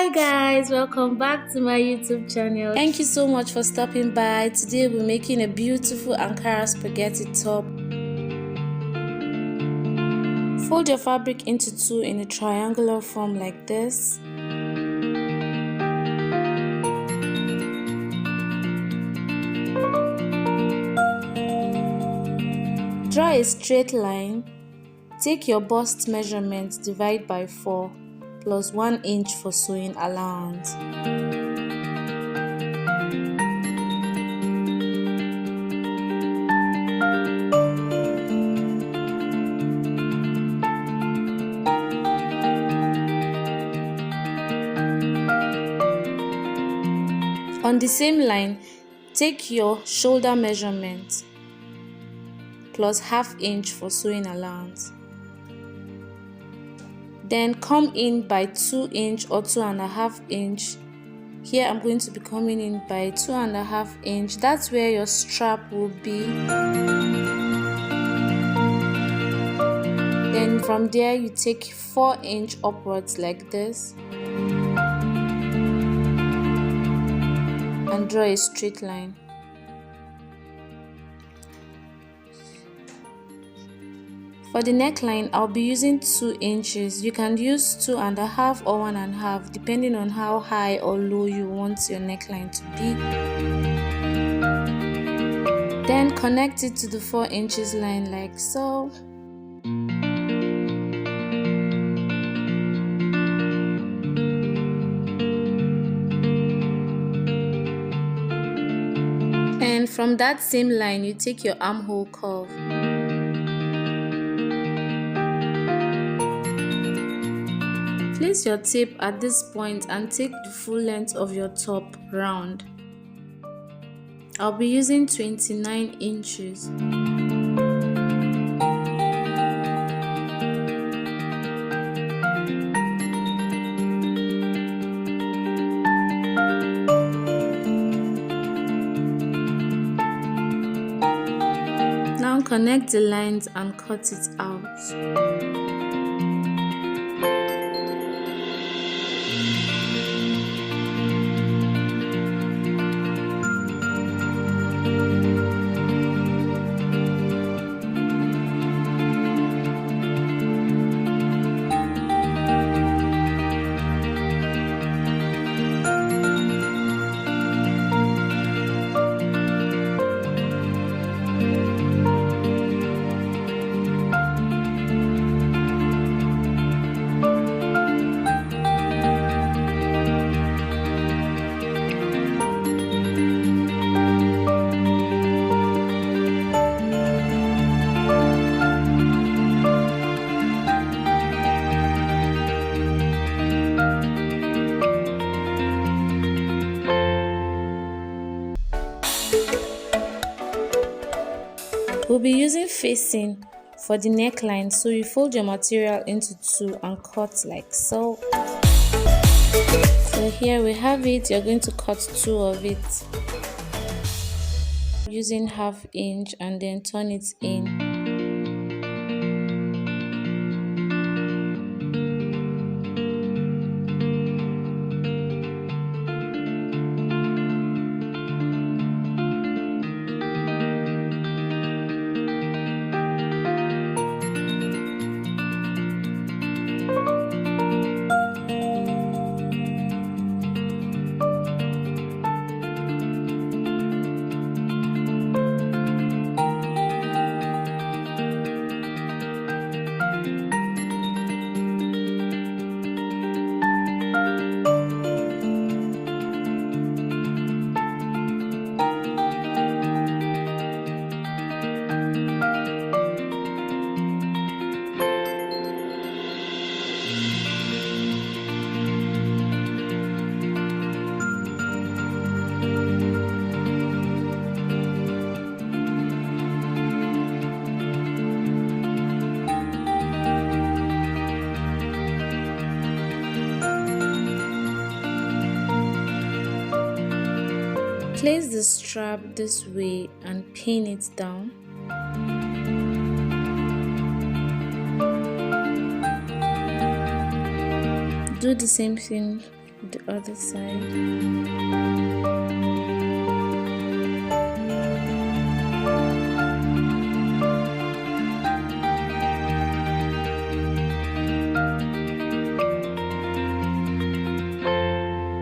Hi guys, welcome back to my YouTube channel. Thank you so much for stopping by. Today we're making a beautiful Ankara spaghetti top. Fold your fabric into two in a triangular form like this. Draw a straight line. Take your bust measurement, divide by 4 plus 1 inch for sewing allowance. On the same line, take your shoulder measurement plus ½ inch for sewing allowance. Then come in by 2 inch or 2.5 inch. Here I'm going to be coming in by 2.5 inch. That's where your strap will be. Then from there you take 4 inch upwards like this and draw a straight line. For the neckline, I'll be using 2 inches. You can use 2.5 or 1.5 depending on how high or low you want your neckline to be. Then connect it to the 4 inches line like so. And from that same line, you take your armhole curve. Place your tape at this point and take the full length of your top round. I'll be using 29 inches. Now connect the lines and cut it out. We'll be using facing for the neckline, so you fold your material into two and cut like so. So here we have it. You're going to cut 2 of it using ½ inch and then turn it in. Place the strap this way and pin it down. Do the same thing the other side.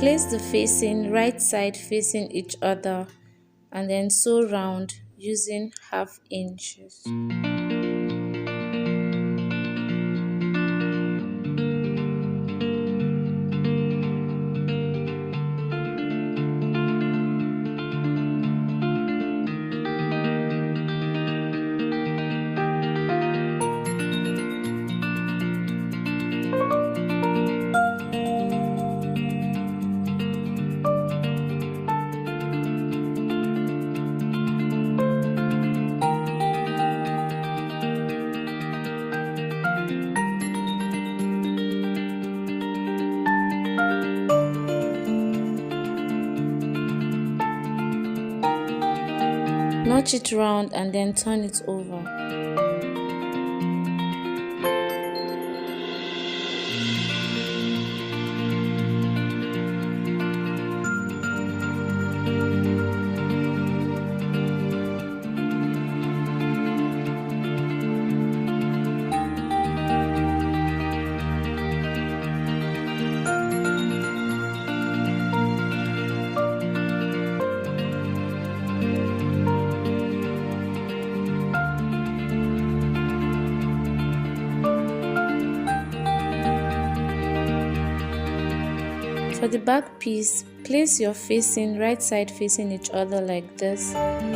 Place the facing right side facing each other and then sew round using 1/2 inches. Notch it round and then turn it over. For the back piece, place your facing right side facing each other like this. And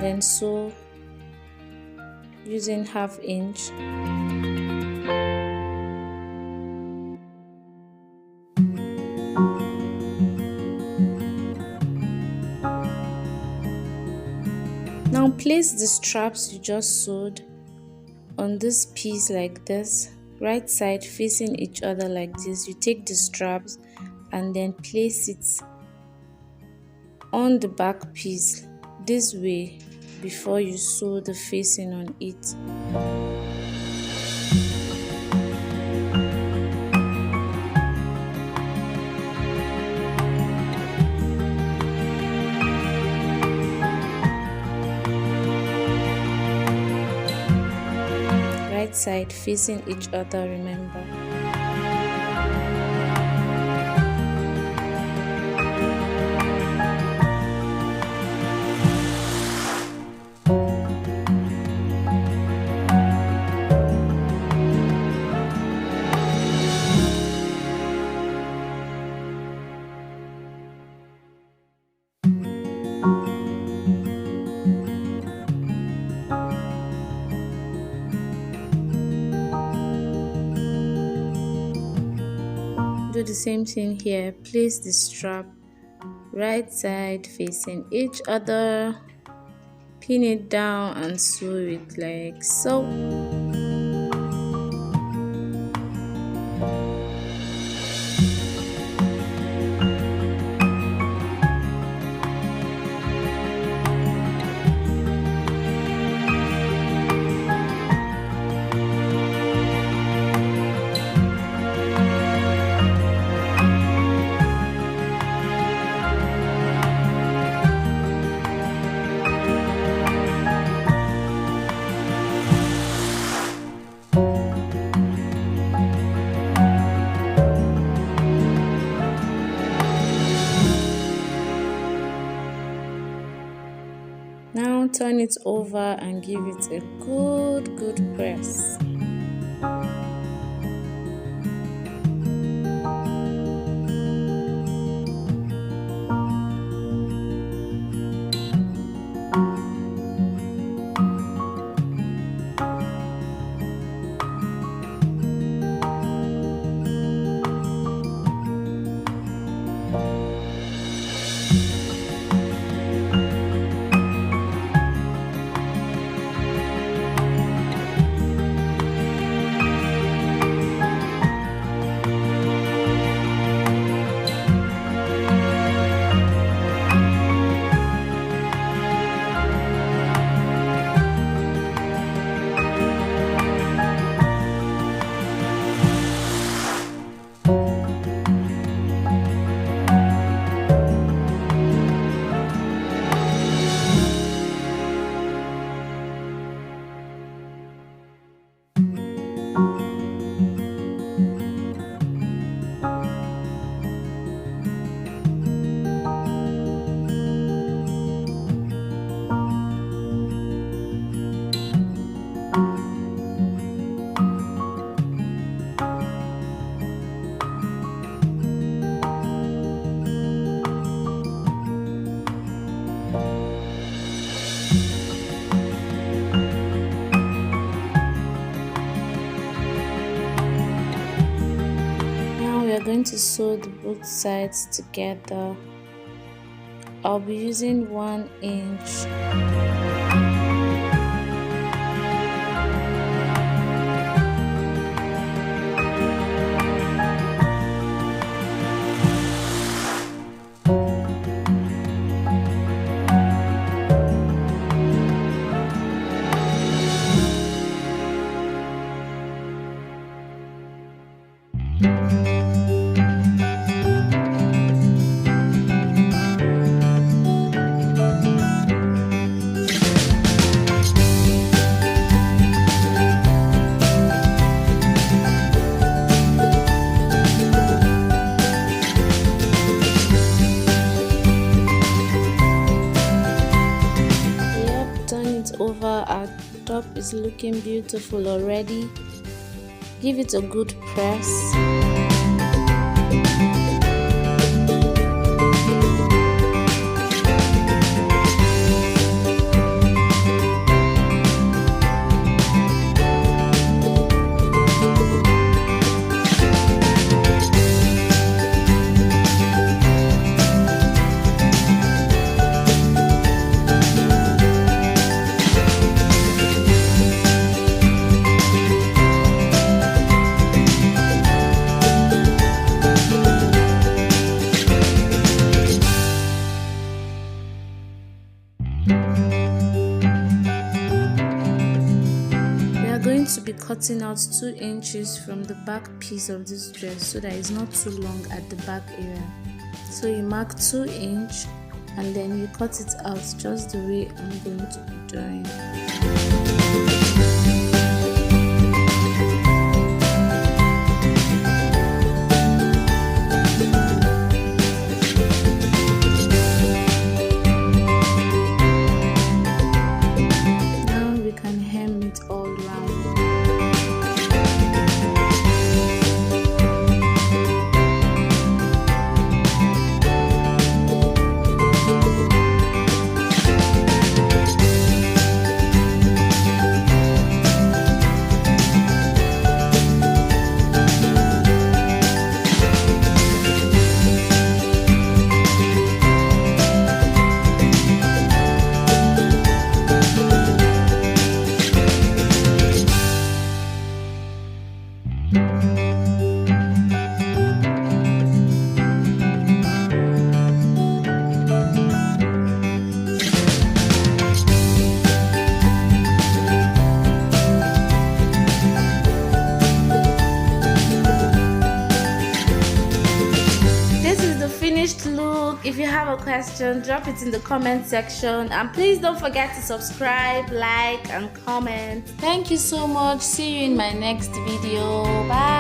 then sew using 1/2 inch. Now place the straps you just sewed on this piece like this, right side facing each other like this. You take the straps and then place it on the back piece this way before you sew the facing on it. Side facing each other, remember. Do the same thing here. Place the strap right side facing each other, pin it down and sew it like so. Now turn it over and give it a good press. we are going to sew the both sides together. I'll be using 1 inch. Over, our top is looking beautiful already. Give it a good press. To be cutting out 2 inches from the back piece of this dress so that it's not too long at the back area. So you mark 2 inch and then you cut it out just the way I'm going to be doing. Look, if you have a question, drop it in the comment section, and please don't forget to subscribe, like and comment. Thank you so much. See you in my next video. Bye.